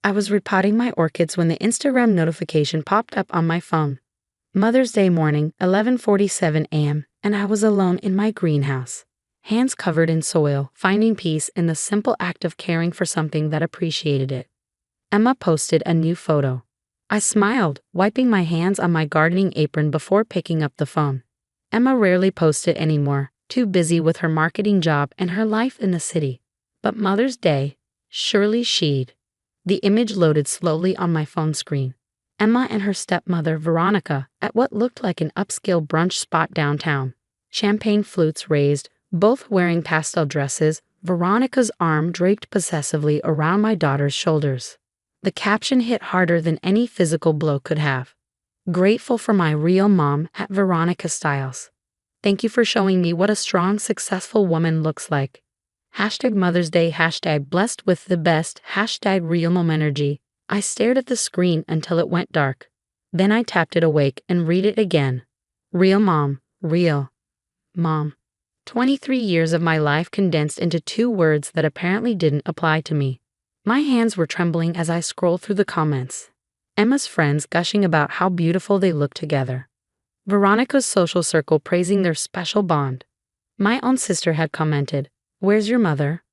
I was repotting my orchids when the Instagram notification popped up on my phone. Mother's Day morning, 11:47 a.m., and I was alone in my greenhouse. Hands covered in soil, finding peace in the simple act of caring for something that appreciated it. Emma posted a new photo. I smiled, wiping my hands on my gardening apron before picking up the phone. Emma rarely posted anymore, too busy with her marketing job and her life in the city. But Mother's Day, surely she'd. The image loaded slowly on my phone screen. Emma and her stepmother Veronica at what looked like an upscale brunch spot downtown. Champagne flutes raised, both wearing pastel dresses, Veronica's arm draped possessively around my daughter's shoulders. The caption hit harder than any physical blow could have. Grateful for my real mom at Veronica Styles. Thank you for showing me what a strong, successful woman looks like. #Mother's Day, #blessed with the best, #real mom energy. I stared at the screen until it went dark. Then I tapped it awake and read it again. Real mom, real mom. 23 years of my life condensed into 2 words that apparently didn't apply to me. My hands were trembling as I scrolled through the comments. Emma's friends gushing about how beautiful they looked together. Veronica's social circle praising their special bond. My own sister had commented, "Where's your mother?"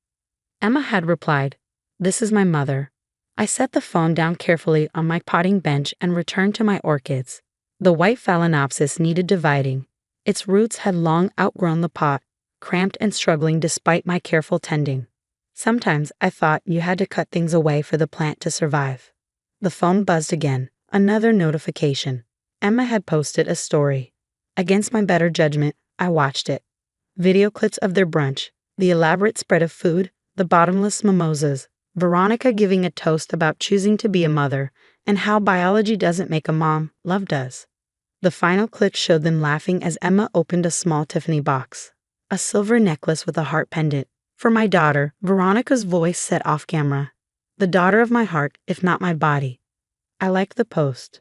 Emma had replied, "This is my mother." I set the phone down carefully on my potting bench and returned to my orchids. The white phalaenopsis needed dividing. Its roots had long outgrown the pot, cramped and struggling despite my careful tending. Sometimes I thought you had to cut things away for the plant to survive. The phone buzzed again, another notification. Emma had posted a story. Against my better judgment, I watched it. Video clips of their brunch, the elaborate spread of food, the bottomless mimosas, Veronica giving a toast about choosing to be a mother, and how biology doesn't make a mom, love does. The final clip showed them laughing as Emma opened a small Tiffany box. A silver necklace with a heart pendant. For my daughter, Veronica's voice said off camera. The daughter of my heart, if not my body. I liked the post.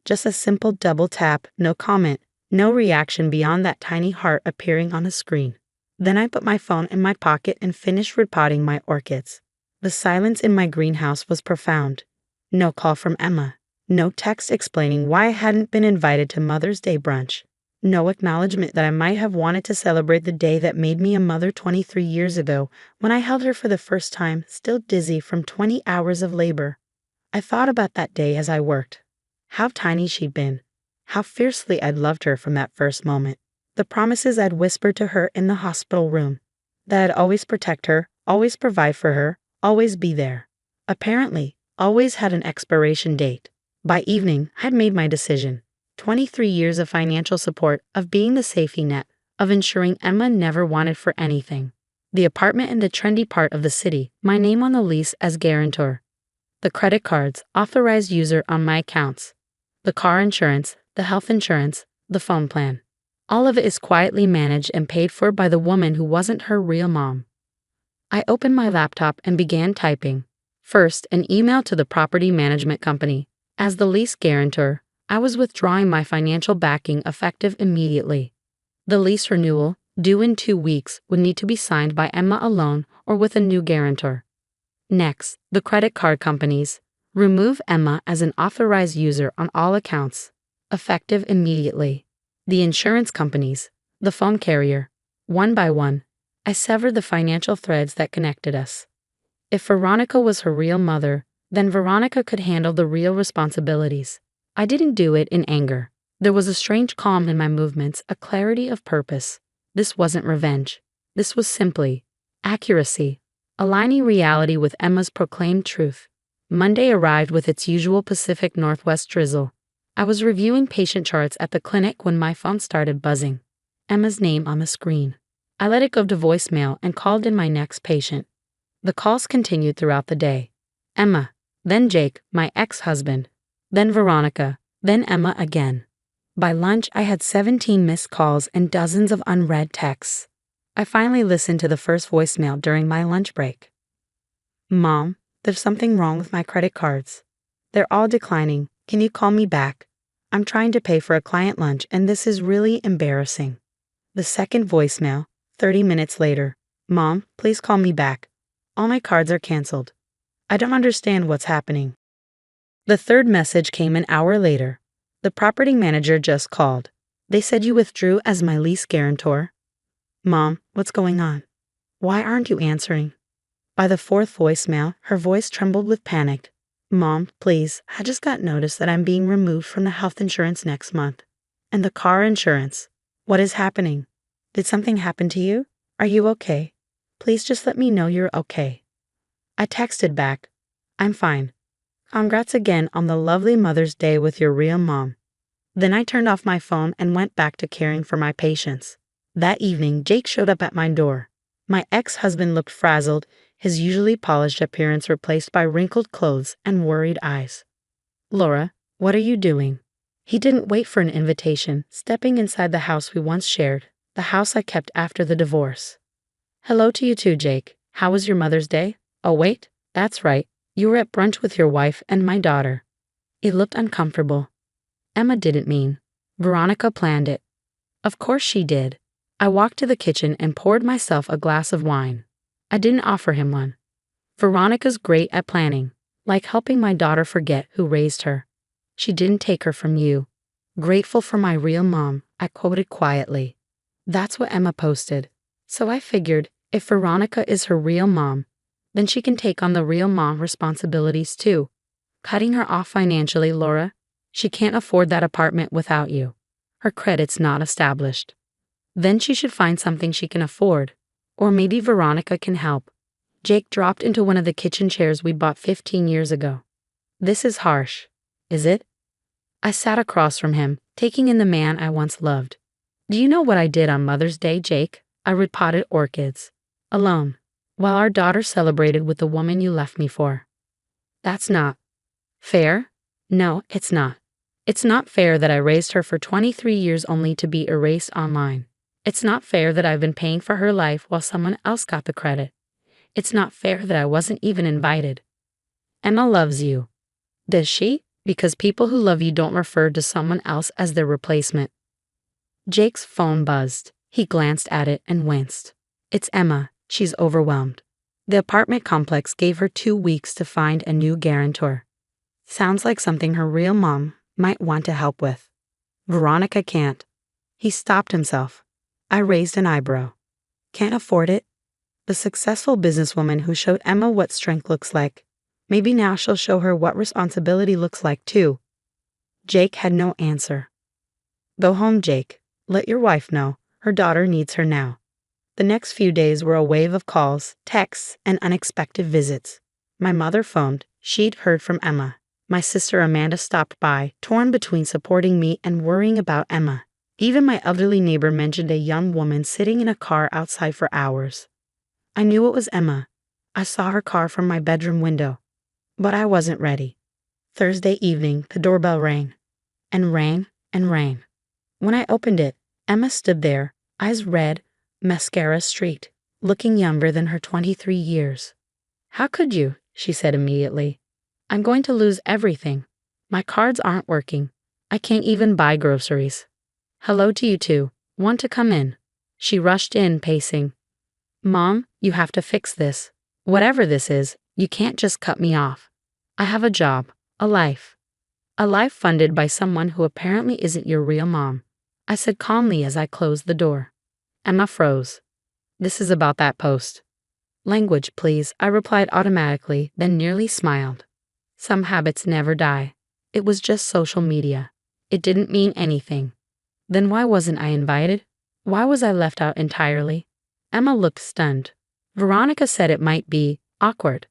Just a simple double tap, no comment, no reaction beyond that tiny heart appearing on a screen. Then I put my phone in my pocket and finished repotting my orchids. The silence in my greenhouse was profound. No call from Emma. No text explaining why I hadn't been invited to Mother's Day brunch. No acknowledgement that I might have wanted to celebrate the day that made me a mother 23 years ago when I held her for the first time, still dizzy from 20 hours of labor. I thought about that day as I worked. How tiny she'd been. How fiercely I'd loved her from that first moment. The promises I'd whispered to her in the hospital room. That I'd always protect her, always provide for her, always be there. Apparently, always had an expiration date. By evening, I'd made my decision. 23 years of financial support, of being the safety net, of ensuring Emma never wanted for anything. The apartment in the trendy part of the city, my name on the lease as guarantor. The credit cards, authorized user on my accounts. The car insurance, the health insurance, the phone plan. All of it is quietly managed and paid for by the woman who wasn't her real mom. I opened my laptop and began typing. First, an email to the property management company. As the lease guarantor, I was withdrawing my financial backing effective immediately. The lease renewal, due in 2 weeks, would need to be signed by Emma alone or with a new guarantor. Next, the credit card companies. Remove Emma as an authorized user on all accounts. Effective immediately. The insurance companies. The phone carrier. One by one, I severed the financial threads that connected us. If Veronica was her real mother, then Veronica could handle the real responsibilities. I didn't do it in anger. There was a strange calm in my movements, a clarity of purpose. This wasn't revenge. This was simply accuracy, aligning reality with Emma's proclaimed truth. Monday arrived with its usual Pacific Northwest drizzle. I was reviewing patient charts at the clinic when my phone started buzzing. Emma's name on the screen. I let it go to voicemail and called in my next patient. The calls continued throughout the day. Emma, then Jake, my ex-husband, then Veronica, then Emma again. By lunch, I had 17 missed calls and dozens of unread texts. I finally listened to the first voicemail during my lunch break. Mom, there's something wrong with my credit cards. They're all declining. Can you call me back? I'm trying to pay for a client lunch and this is really embarrassing. The second voicemail, 30 minutes later. Mom, please call me back. All my cards are canceled. I don't understand what's happening. The third message came an hour later. The property manager just called. They said you withdrew as my lease guarantor. Mom, what's going on? Why aren't you answering? By the fourth voicemail, her voice trembled with panic. Mom, please, I just got notice that I'm being removed from the health insurance next month. And the car insurance. What is happening? Did something happen to you? Are you okay? Please just let me know you're okay. I texted back. I'm fine. Congrats again on the lovely Mother's Day with your real mom. Then I turned off my phone and went back to caring for my patients. That evening, Jake showed up at my door. My ex-husband looked frazzled, his usually polished appearance replaced by wrinkled clothes and worried eyes. Laura, what are you doing? He didn't wait for an invitation, stepping inside the house we once shared, the house I kept after the divorce. Hello to you too, Jake. How was your Mother's Day? Oh wait, that's right. You were at brunch with your wife and my daughter. It looked uncomfortable. Emma didn't mean. Veronica planned it. Of course she did. I walked to the kitchen and poured myself a glass of wine. I didn't offer him one. Veronica's great at planning, like helping my daughter forget who raised her. She didn't take her from you. Grateful for my real mom, I quoted quietly. That's what Emma posted. So I figured, if Veronica is her real mom, then she can take on the real mom responsibilities too. Cutting her off financially, Laura. She can't afford that apartment without you. Her credit's not established. Then she should find something she can afford. Or maybe Veronica can help. Jake dropped into one of the kitchen chairs we bought 15 years ago. This is harsh. Is it? I sat across from him, taking in the man I once loved. Do you know what I did on Mother's Day, Jake? I repotted orchids. Alone. While our daughter celebrated with the woman you left me for. That's not fair? No, it's not. It's not fair that I raised her for 23 years only to be erased online. It's not fair that I've been paying for her life while someone else got the credit. It's not fair that I wasn't even invited. Emma loves you. Does she? Because people who love you don't refer to someone else as their replacement. Jake's phone buzzed. He glanced at it and winced. It's Emma. She's overwhelmed. The apartment complex gave her 2 weeks to find a new guarantor. Sounds like something her real mom might want to help with. Veronica can't. He stopped himself. I raised an eyebrow. Can't afford it? The successful businesswoman who showed Emma what strength looks like. Maybe now she'll show her what responsibility looks like too. Jake had no answer. Go home, Jake. Let your wife know. Her daughter needs her now. The next few days were a wave of calls, texts, and unexpected visits. My mother phoned. She'd heard from Emma. My sister Amanda stopped by, torn between supporting me and worrying about Emma. Even my elderly neighbor mentioned a young woman sitting in a car outside for hours. I knew it was Emma. I saw her car from my bedroom window. But I wasn't ready. Thursday evening, the doorbell rang. And rang, and rang. When I opened it, Emma stood there, eyes red, mascara streaked, looking younger than her 23 years. How could you? She said immediately. I'm going to lose everything. My cards aren't working. I can't even buy groceries. Hello to you too. Want to come in? She rushed in, pacing. Mom, you have to fix this. Whatever this is, you can't just cut me off. I have a job, a life. A life funded by someone who apparently isn't your real mom. I said calmly as I closed the door. Emma froze. This is about that post. Language, please, I replied automatically, then nearly smiled. Some habits never die. It was just social media. It didn't mean anything. Then why wasn't I invited? Why was I left out entirely? Emma looked stunned. Veronica said it might be awkward.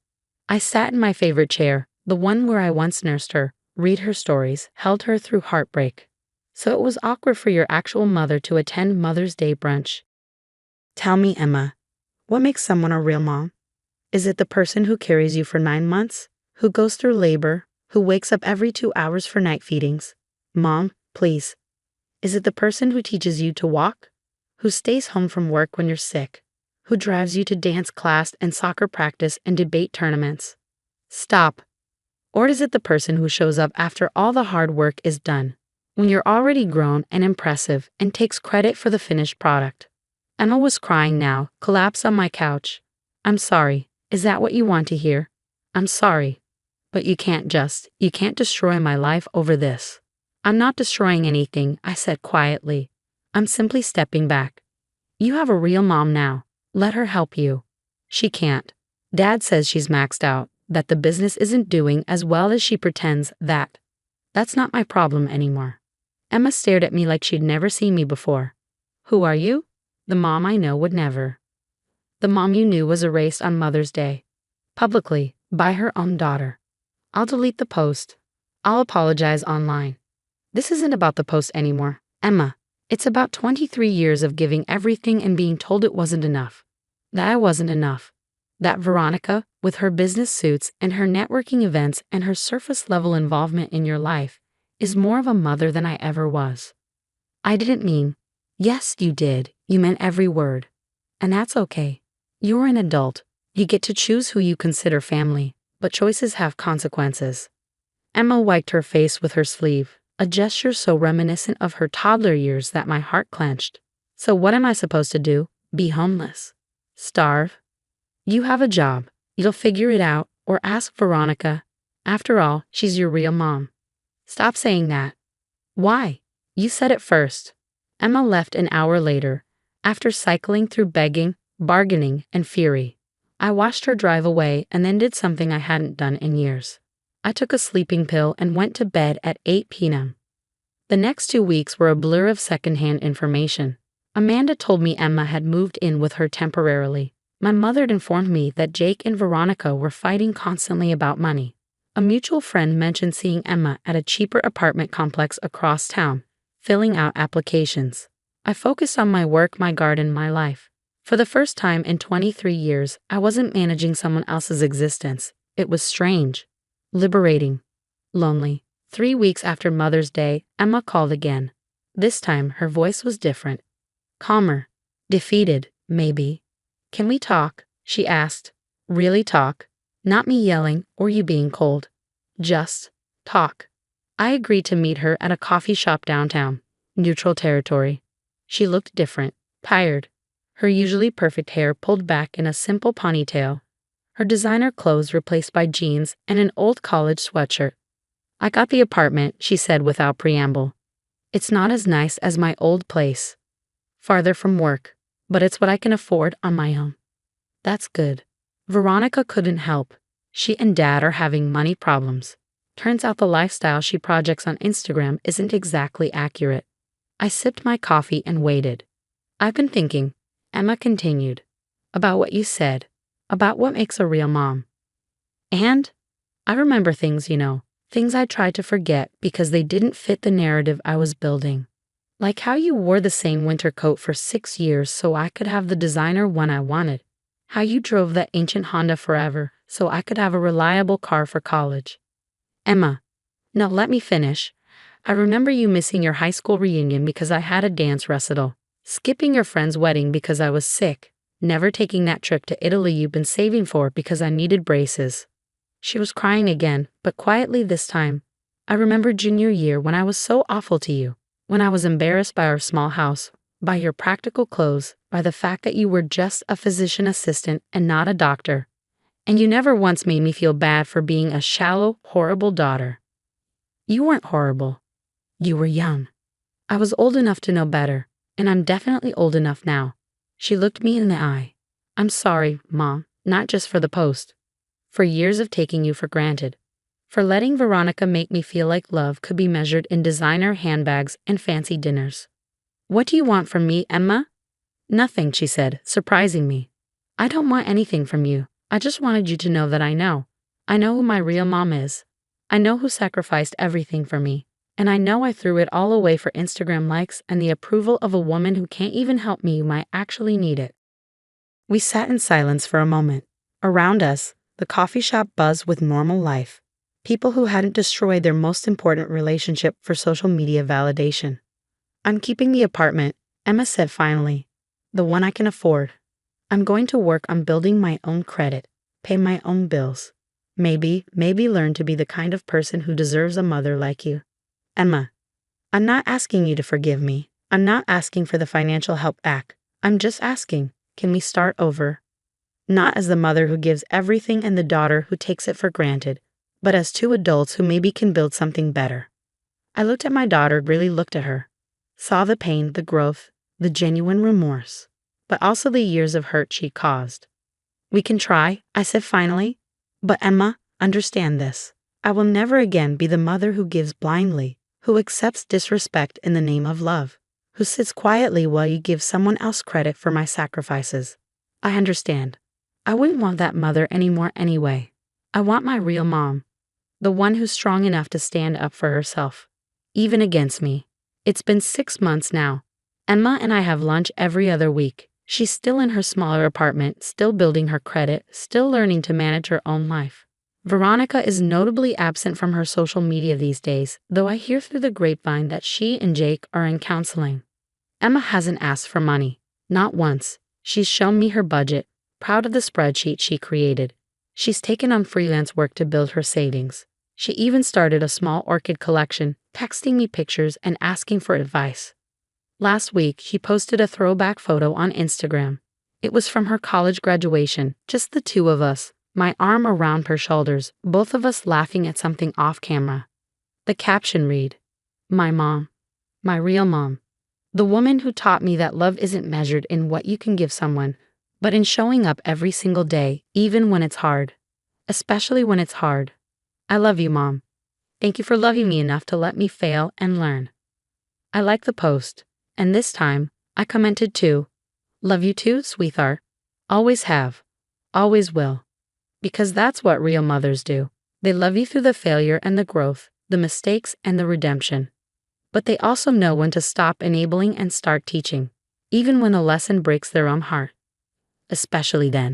I sat in my favorite chair, the one where I once nursed her, read her stories, held her through heartbreak. So it was awkward for your actual mother to attend Mother's Day brunch. Tell me, Emma, what makes someone a real mom? Is it the person who carries you for 9 months? Who goes through labor? Who wakes up every 2 hours for night feedings? Mom, please. Is it the person who teaches you to walk? Who stays home from work when you're sick? Who drives you to dance class and soccer practice and debate tournaments? Stop. Or is it the person who shows up after all the hard work is done, when you're already grown and impressive and takes credit for the finished product? Emma was crying now, collapsed on my couch. I'm sorry. Is that what you want to hear? I'm sorry, but you can't destroy my life over this. I'm not destroying anything, I said quietly. I'm simply stepping back. You have a real mom now. Let her help you. She can't. Dad says she's maxed out, that the business isn't doing as well as she pretends that. That's not my problem anymore. Emma stared at me like she'd never seen me before. Who are you? The mom I know would never. The mom you knew was erased on Mother's Day. Publicly, by her own daughter. I'll delete the post. I'll apologize online. This isn't about the post anymore, Emma. It's about 23 years of giving everything and being told it wasn't enough. That I wasn't enough. That Veronica, with her business suits and her networking events and her surface-level involvement in your life, is more of a mother than I ever was. I didn't mean. Yes, you did. You meant every word. And that's okay. You're an adult. You get to choose who you consider family, but choices have consequences. Emma wiped her face with her sleeve, a gesture so reminiscent of her toddler years that my heart clenched. So what am I supposed to do? Be homeless? Starve? You have a job. You'll figure it out, or ask Veronica. After all, she's your real mom. Stop saying that. Why? You said it first. Emma left an hour later, after cycling through begging, bargaining, and fury. I watched her drive away and then did something I hadn't done in years. I took a sleeping pill and went to bed at 8 p.m. The next 2 weeks were a blur of secondhand information. Amanda told me Emma had moved in with her temporarily. My mother had informed me that Jake and Veronica were fighting constantly about money. A mutual friend mentioned seeing Emma at a cheaper apartment complex across town, filling out applications. I focused on my work, my garden, my life. For the first time in 23 years, I wasn't managing someone else's existence. It was strange, liberating, lonely. 3 weeks after Mother's Day, Emma called again. This time, her voice was different. Calmer. Defeated, maybe. Can we talk? She asked. Really talk? Not me yelling or you being cold. Just talk. I agreed to meet her at a coffee shop downtown. Neutral territory. She looked different, tired. Her usually perfect hair pulled back in a simple ponytail. Her designer clothes replaced by jeans and an old college sweatshirt. I got the apartment, she said without preamble. It's not as nice as my old place. Farther from work, but it's what I can afford on my own. That's good. Veronica couldn't help. She and Dad are having money problems. Turns out the lifestyle she projects on Instagram isn't exactly accurate. I sipped my coffee and waited. I've been thinking, Emma continued, about what you said, about what makes a real mom. And I remember things, things I tried to forget because they didn't fit the narrative I was building. Like how you wore the same winter coat for 6 years so I could have the designer one I wanted. How you drove that ancient Honda forever so I could have a reliable car for college. Emma, now let me finish. I remember you missing your high school reunion because I had a dance recital, skipping your friend's wedding because I was sick, never taking that trip to Italy you've been saving for because I needed braces. She was crying again, but quietly this time. I remember junior year when I was so awful to you, when I was embarrassed by our small house, by your practical clothes, by the fact that you were just a physician assistant and not a doctor. And you never once made me feel bad for being a shallow, horrible daughter. You weren't horrible. You were young. I was old enough to know better, and I'm definitely old enough now. She looked me in the eye. I'm sorry, Mom, not just for the post. For years of taking you for granted. For letting Veronica make me feel like love could be measured in designer handbags and fancy dinners. What do you want from me, Emma? Nothing, she said, surprising me. I don't want anything from you. I just wanted you to know that I know. I know who my real mom is. I know who sacrificed everything for me. And I know I threw it all away for Instagram likes and the approval of a woman who can't even help me who might actually need it. We sat in silence for a moment. Around us, the coffee shop buzzed with normal life. People who hadn't destroyed their most important relationship for social media validation. I'm keeping the apartment, Emma said finally. The one I can afford. I'm going to work on building my own credit, pay my own bills. Maybe learn to be the kind of person who deserves a mother like you. Emma, I'm not asking you to forgive me. I'm not asking for the financial help back. I'm just asking, can we start over? not as the mother who gives everything and the daughter who takes it for granted, but as two adults who maybe can build something better. I looked at my daughter, really looked at her, saw the pain, the growth, the genuine remorse, but also the years of hurt she caused. We can try, I said finally, but Emma, understand this. I will never again be the mother who gives blindly, who accepts disrespect in the name of love, who sits quietly while you give someone else credit for my sacrifices. I understand. I wouldn't want that mother anymore anyway. I want my real mom, the one who's strong enough to stand up for herself, even against me. It's been 6 months now. Emma and I have lunch every other week. She's still in her smaller apartment, still building her credit, still learning to manage her own life. Veronica is notably absent from her social media these days, though I hear through the grapevine that she and Jake are in counseling. Emma hasn't asked for money. Not once. She's shown me her budget, proud of the spreadsheet she created. She's taken on freelance work to build her savings. She even started a small orchid collection, texting me pictures and asking for advice. Last week, she posted a throwback photo on Instagram. It was from her college graduation, just the two of us, my arm around her shoulders, both of us laughing at something off camera. The caption read, "My mom, my real mom, the woman who taught me that love isn't measured in what you can give someone, but in showing up every single day, even when it's hard. Especially when it's hard. I love you, Mom. Thank you for loving me enough to let me fail and learn." I liked the post, and this time, I commented too. Love you too, sweetheart. Always have. Always will. Because that's what real mothers do. They love you through the failure and the growth, the mistakes and the redemption. But they also know when to stop enabling and start teaching, even when a lesson breaks their own heart. Especially then.